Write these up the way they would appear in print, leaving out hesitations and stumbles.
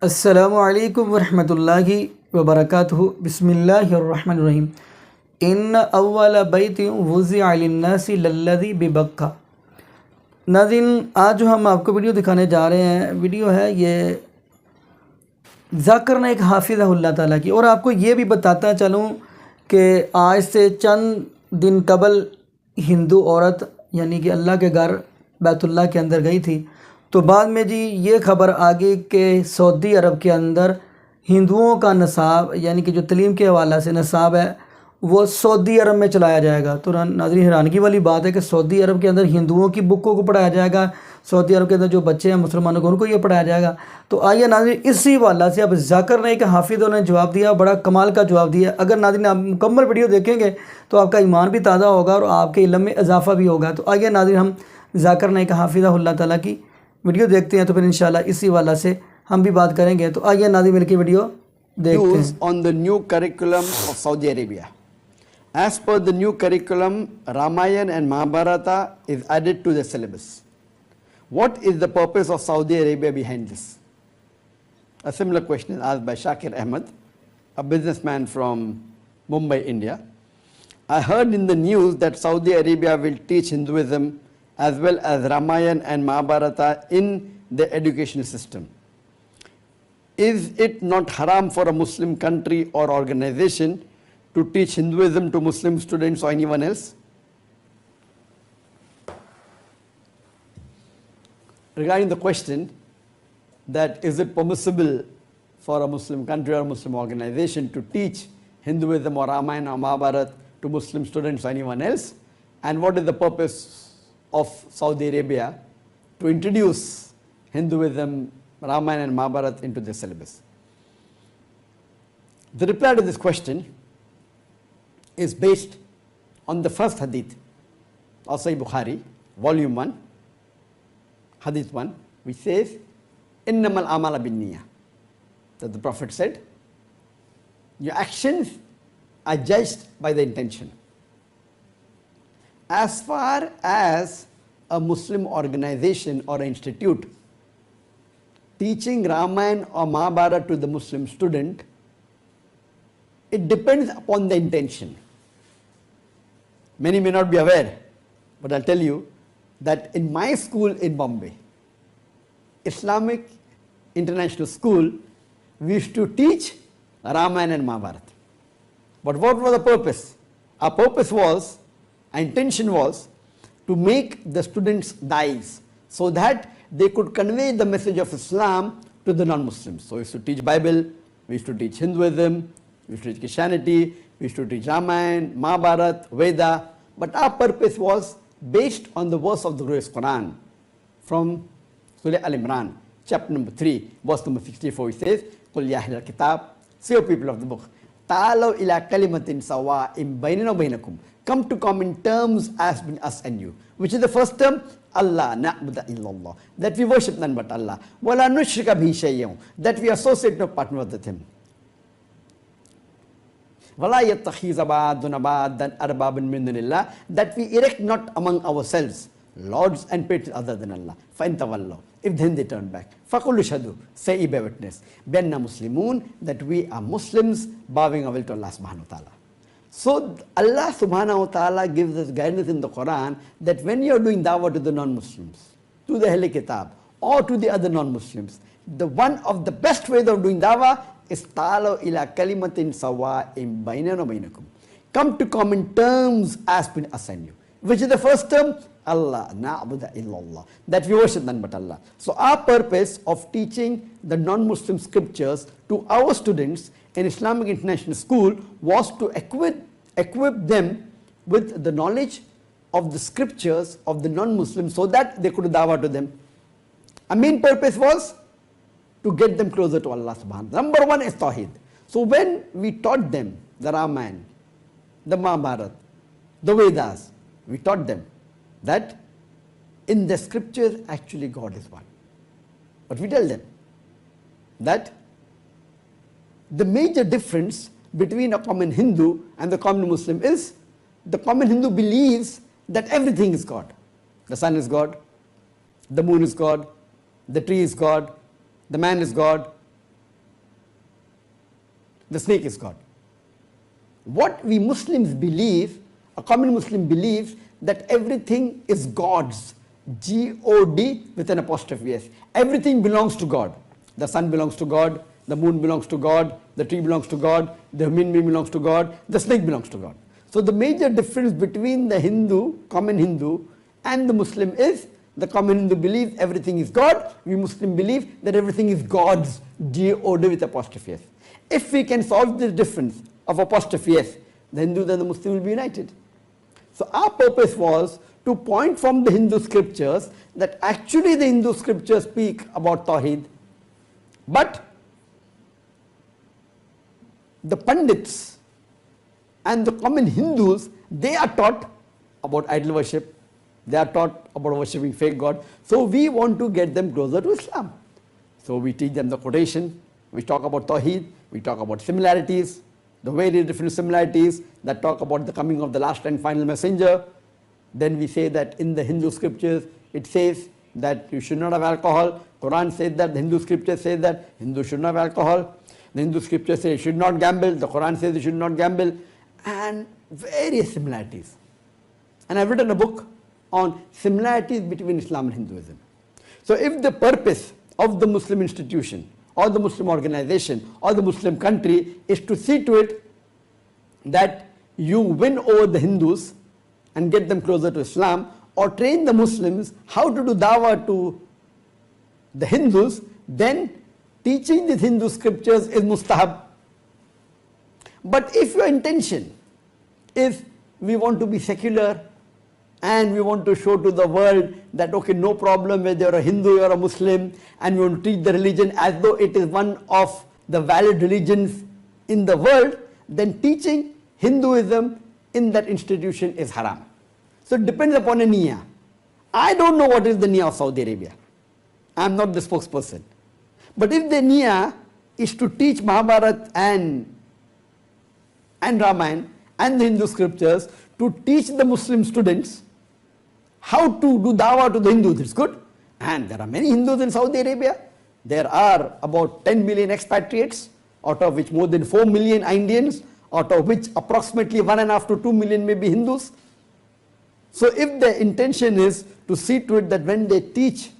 अस्सलामु अलैकुम वरहमतुल्लाहि वबरकातुहु। बिस्मिल्लाहिर्रहमानिर्रहीम। इन अव्वल बैतिन वुज़िअ लिन्नासि लल्लज़ी बिबक्का। नाज़रीन, आज जो हम आपको वीडियो दिखाने जा रहे हैं, वीडियो है ये ज़ाकिर नाइक हाफ़िज़हुल्लाह ताला की। और आपको ये भी बताता चलूँ कि आज से चंद दिन कबल हिंदू औरत यानी कि अल्लाह के घर बैतुल्लाह के अंदर गई थी, तो बाद में जी ये खबर आ गई कि सऊदी अरब के अंदर हिंदुओं का नसाब यानी कि जो तलीम के हवाला से नसाब है वो सऊदी अरब में चलाया जाएगा। तो नाज़रीन, हैरानगी वाली बात है कि सऊदी अरब के अंदर हिंदुओं की बुकों को पढ़ाया जाएगा, सऊदी अरब के अंदर जो बच्चे हैं मुसलमानों को उनको ये पढ़ाया जाएगा। तो आइए नाज़रीन, इसी हवाला से अब ज़ाकिर नाइक हाफ़िज़ ने जवाब दिया, बड़ा कमाल का जवाब दिया। अगर नाज़रीन आप मुकम्मल वीडियो देखेंगे तो आपका ईमान भी ताज़ा होगा और आपके इल्म में इजाफ़ा भी होगा। तो आइए नाज़रीन, हम ज़ाकिर नाइक हाफ़िज़हुल्लाह ताला की वीडियो देखते हैं, तो फिर इंशाल्लाह इसी वाला से हम भी बात करेंगे। तो आइए नाज़रीन मिलकर वीडियो देखते हैं। On the new curriculum of Saudi Arabia. As per the new curriculum, Ramayana and Mahabharata is added to the syllabus. What is the purpose of Saudi Arabia behind this? A similar question is asked by Shakir Ahmed, a businessman from Mumbai, India. I heard in the news that Saudi Arabia will teach Hinduism as well as Ramayana and Mahabharata in the education system. Is it not haram for a Muslim country or organization to teach Hinduism to Muslim students or anyone else? Regarding the question that is it permissible for a Muslim country or Muslim organization to teach Hinduism or Ramayana or Mahabharata to Muslim students or anyone else, and what is the purpose of Saudi Arabia to introduce Hinduism, Ramayana and Mahabharata into the syllabus? The reply to this question is based on the first hadith of Sahih Bukhari, volume 1, hadith 1, which says, Innamal amala bin niyyah. That the Prophet said, your actions are judged by the intention. As far as a Muslim organization or institute teaching Ramayana or Mahabharata to the Muslim student, it depends upon the intention. Many may not be aware, but I'll tell you that in my school in Bombay, Islamic International School, we used to teach Ramayana and Mahabharata. But what was the purpose? Our purpose was, our intention was to make the students dais so that they could convey the message of Islam to the non-Muslims. So we used to teach Bible, we used to teach Hinduism, we used to teach Christianity, we used to teach Ramayana, Mahabharata, Veda. But our purpose was based on the verse of the glorious Quran from Surah Al-Imran, chapter number 3, verse number 64, which says, Qul ya ahlal kitab, say o people of the book, ta'alaw ila kalimatin sawa'im bainana wa bainakum. Come to common terms as between us and you. Which is the first term? Allah na'budu illallah. That we worship none but Allah. Wala nushrika bihi shay'an. That we associate no partner with him. Wala yattakhiza ba'duna ba'dan arbaban min dunillah. That we erect not among ourselves lords and patrons other than Allah. Fa in tawallaw. If then they turn back. Faqul shahadu. Say ye bear witness. Bianna muslimun. That we are Muslims bowing our will to Allah subhanahu wa ta'ala. So Allah subhanahu wa ta'ala gives us guidance in the Quran that when you are doing dawah to the non-Muslims, to the Ahl Kitab or to the other non-Muslims, the one of the best ways of doing dawah is ta'alaw ila kalimatin sawa'im bainana wa bainakum. Come to common terms as between us and you. Which is the first term? Allah na'budu illallah. That we worship none but Allah. So our purpose of teaching the non-Muslim scriptures to our students in Islamic International School was to equip them with the knowledge of the scriptures of the non-Muslims so that they could dawah to them. Our main purpose was to get them closer to Allah subhanahu wa ta'ala. Number one is Tawheed. So when we taught them the Ramayana, the Mahabharata, the Vedas, we taught them that in the scriptures actually God is one. But we tell them that the major difference between a common Hindu and the common Muslim is the common Hindu believes that everything is God. The sun is God, the moon is God, the tree is God, the man is God, The snake is God. What we Muslims believe, a common Muslim believes that everything is God's, G-O-D with an apostrophe S. Everything belongs to God. The sun belongs to God, the moon belongs to God, the tree belongs to God, the human being belongs to God, the snake belongs to God. So the major difference between the Hindu, common Hindu, and the Muslim is the common Hindu believes everything is God. We Muslim believe that everything is God's, G-O-D with apostrophe S. If we can solve this difference of apostrophe S, the Hindus and the Muslim will be united. So our purpose was to point from the Hindu scriptures that actually the Hindu scriptures speak about Tawheed, but the Pandits and the common Hindus, they are taught about idol worship, they are taught about worshipping fake God. So we want to get them closer to Islam. So we teach them the quotation, we talk about Tawheed, we talk about similarities, the very different similarities that talk about the coming of the last and final messenger. Then we say that in the Hindu scriptures it says that you should not have alcohol. Quran says that, the Hindu scriptures say that Hindu should not have alcohol. The Hindu scriptures say you should not gamble. The Quran says you should not gamble. And various similarities. And I've written a book on similarities between Islam and Hinduism. So if the purpose of the Muslim institution or the Muslim organization or the Muslim country is to see to it that you win over the Hindus and get them closer to Islam, or train the Muslims how to do dawah to the Hindus, then teaching these Hindu scriptures is mustahab. But if your intention is we want to be secular and we want to show to the world that okay, no problem whether you're a Hindu or a Muslim, and we want to teach the religion as though it is one of the valid religions in the world, then teaching Hinduism in that institution is haram. So it depends upon a niyyah. I don't know what is the niyyah of Saudi Arabia. I am not the spokesperson. But if the niyyah is to teach Mahabharata and Ramayana and the Hindu scriptures, to teach the Muslim students how to do dawah to the Hindus, it's good. And there are many Hindus in Saudi Arabia. There are about 10 million expatriates, out of which more than 4 million are Indians, out of which approximately 1.5 to 2 million may be Hindus. So if the intention is to see to it that when they teach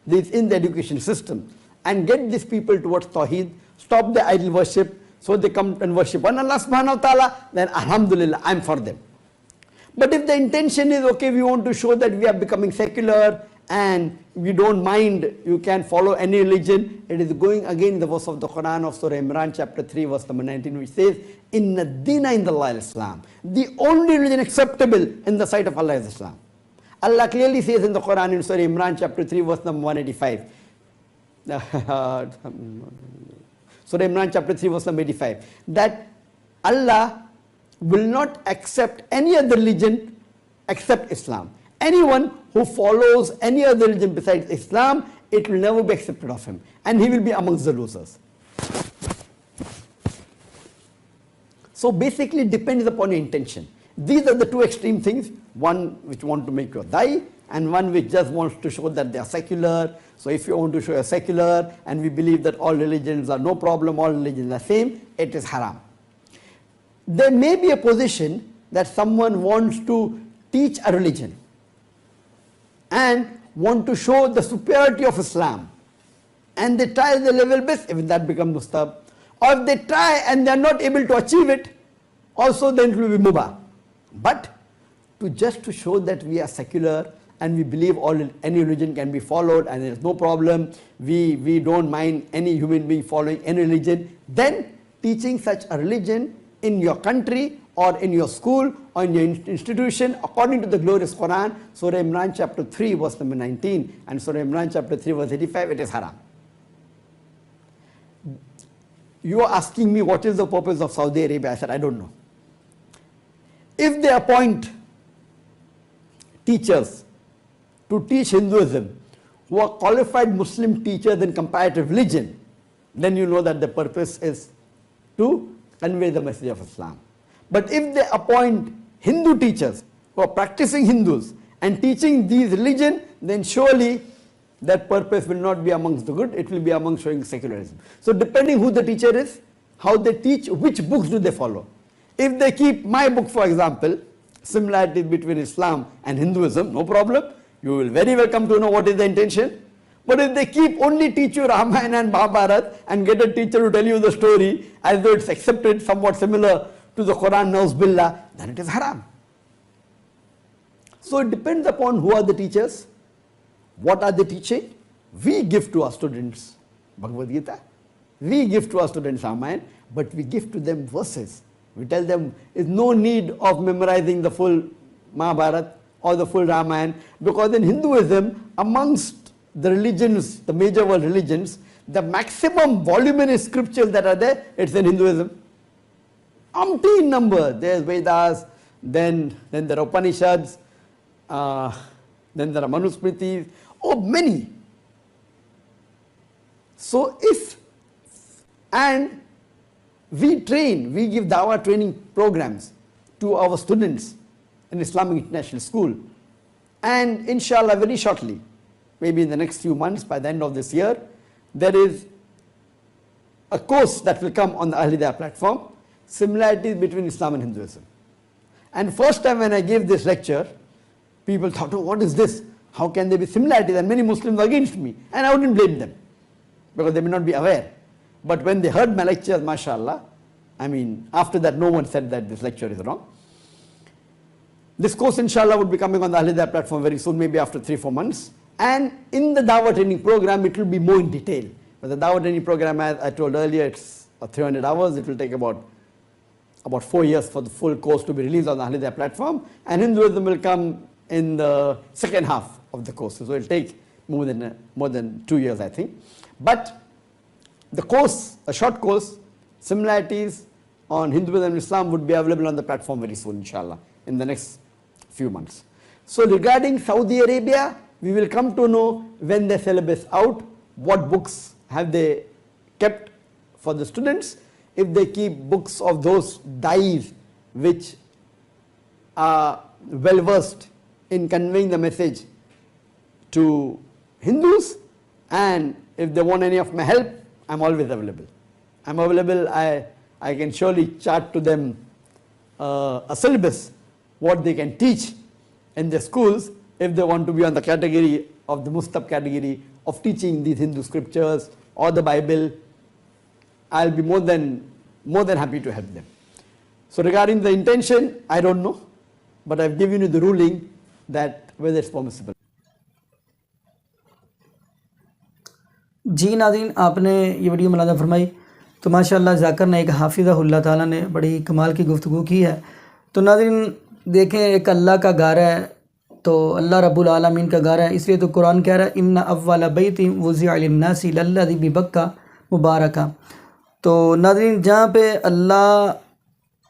this in the education system and get these people towards Tawheed, stop the idol worship, so they come and worship one Allah subhanahu wa ta'ala, then alhamdulillah, I'm for them. But if the intention is okay, we want to show that we are becoming secular and we don't mind, you can follow any religion, it is going again the verse of the Quran of Surah Imran chapter 3 verse number 19, which says, Inna dina indallahi al-Islam. The only religion acceptable in the sight of Allah is Islam. Allah clearly says in the Quran in Surah Imran chapter 3 verse number 185. Surah Imran chapter 3 verse number 85. That Allah will not accept any other religion except Islam. Anyone who follows any other religion besides Islam, it will never be accepted of him. And he will be amongst the losers. So basically it depends upon your intention. These are the two extreme things, one which want to make you die and one which just wants to show that they are secular. So if you want to show you're secular and we believe that all religions are no problem, all religions are same, it is haram. There may be a position that someone wants to teach a religion and want to show the superiority of Islam, and they try the level best, even that becomes mustahab. Or if they try and they are not able to achieve it, also then it will be mubah. But just to show that we are secular and we believe any religion can be followed and there is no problem, we don't mind any human being following any religion, then teaching such a religion in your country or in your school or in your institution according to the glorious Quran, Surah Imran chapter 3 verse number 19 and Surah Imran chapter 3 verse 85, it is haram. You are asking me what is the purpose of Saudi Arabia. I said I don't know. If they appoint teachers to teach Hinduism who are qualified Muslim teachers in comparative religion, then you know that the purpose is to convey the message of Islam. But if they appoint Hindu teachers who are practicing Hindus and teaching these religion, then surely that purpose will not be amongst the good, it will be amongst showing secularism. So depending who the teacher is, how they teach, which books do they follow. If they keep my book, for example, similarities between Islam and Hinduism, no problem. You will very well come to know what is the intention. But if they keep only teach you Ramayana and Mahabharata and get a teacher to tell you the story as though it's accepted somewhat similar to the Quran, Nauz Billah, then it is haram. So it depends upon who are the teachers, what are they teaching. We give to our students Bhagavad Gita, we give to our students Ramayana, but we give to them verses. We tell them there is no need of memorizing the full Mahabharata or the full Ramayana, because in Hinduism, amongst the religions, the major world religions, the maximum voluminous scriptures that are there, it's in Hinduism. Umpteen number. There's Vedas, then there are Upanishads, then there are Manusmritis, many. So and we give dawah training programs to our students in Islamic International School. And inshallah, very shortly, maybe in the next few months, by the end of this year, there is a course that will come on the Al-Hidayah platform, similarities between Islam and Hinduism. And first time when I gave this lecture, people thought, what is this? How can there be similarities? And many Muslims were against me. And I wouldn't blame them, because they may not be aware. But when they heard my lectures, mashallah, I mean, after that no one said that this lecture is wrong. This course inshallah would be coming on the Al-Hidayah platform very soon, maybe after 3-4 months. And in the Dawah training program, it will be more in detail. But the Dawah training program, as I told earlier, it's 300 hours. It will take about 4 years for the full course to be released on the Al-Hidayah platform. And Hinduism will come in the second half of the course. So it will take more than 2 years, I think. But the course, a short course, similarities on Hinduism and Islam, would be available on the platform very soon, inshallah, in the next few months. So regarding Saudi Arabia, we will come to know when the syllabus out, what books have they kept for the students. If they keep books of those dais which are well versed in conveying the message to Hindus, and if they want any of my help, I'm always available. I'm available. I can surely chart to them a syllabus, what they can teach in their schools if they want to be on the category of the Mustab category of teaching these Hindu scriptures or the Bible. I'll be more than happy to help them. So regarding the intention, I don't know, but I've given you the ruling that whether it's permissible. जी नाज़रीन, आपने ये video मुलाज़ा फरमाई तो माशाअल्लाह ज़ाकिर ने एक हाफिज़हुल्लाह ताला ने बड़ी कमाल की गुफ्तगू की है। तो नाज़रीन देखें, एक अल्लाह का घर है, तो अल्लाह रब्बुल आलमीन का घर है, इसलिए तो कुरान कह रहा है इन्ना अव्वल बैतिन वुज़िअ लिन्नासि लल्लज़ी बिबक्का मुबारका। तो नाज़रीन जहाँ पे अल्लाह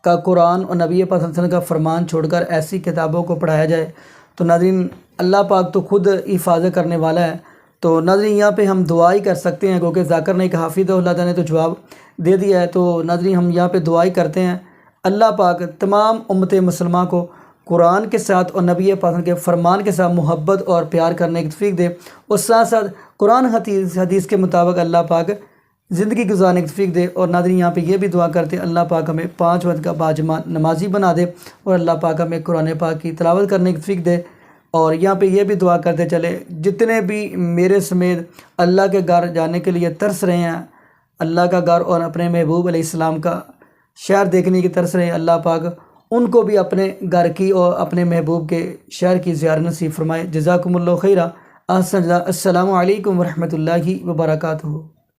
का कुरान और नबी पाक सल्लल्लाहु अलैहि वसल्लम का फरमान छोड़कर ऐसी किताबों को पढ़ाया जाए, तो नाज़रीन अल्लाह पाक तो खुद हिफाजत करने वाला है। तो नाज़रीन यहाँ पे हम दुआ ही कर सकते हैं, क्योंकि ज़ाकिर ने एक हाफिज़हुल्लाह ताला ने तो जवाब दे दिया है। तो नाज़रीन हम यहाँ पे दुआ ही करते हैं, अल्लाह पाक तमाम उम्मत मुसलमान को कुरान के साथ और नबी पाक के फ़रमान के साथ मोहब्बत और प्यार करने की तौफ़ीक़ दे, और साथ साथ कुरान हदीस के मुताबिक अल्लाह पाक ज़िंदगी गुजारने की तौफ़ीक़ दे। और नाज़रीन यहाँ पे ये भी दुआ करते हैं अल्लाह पाक हमें 5 वक्त का बाजमा नमाजी बना दे, और अल्लाह पाक हमें कुरान पाक की तिलावत करने की तौफ़ीक़ दे। और यहाँ पे ये भी दुआ करते चले जितने भी मेरे समेत अल्लाह के घर जाने के लिए तरस रहे हैं, अल्लाह का घर और अपने महबूब अलैहिस्सलाम का शहर देखने की तरस रहे हैं, अल्लाह पाक उनको भी अपने घर की और अपने महबूब के शहर की ज़ियारत नसीब फरमाए। जज़ाकुमुल्लाहु खैरा। अस्सलामु अलैकुम व रहमतुल्लाहि व बरकातुहू।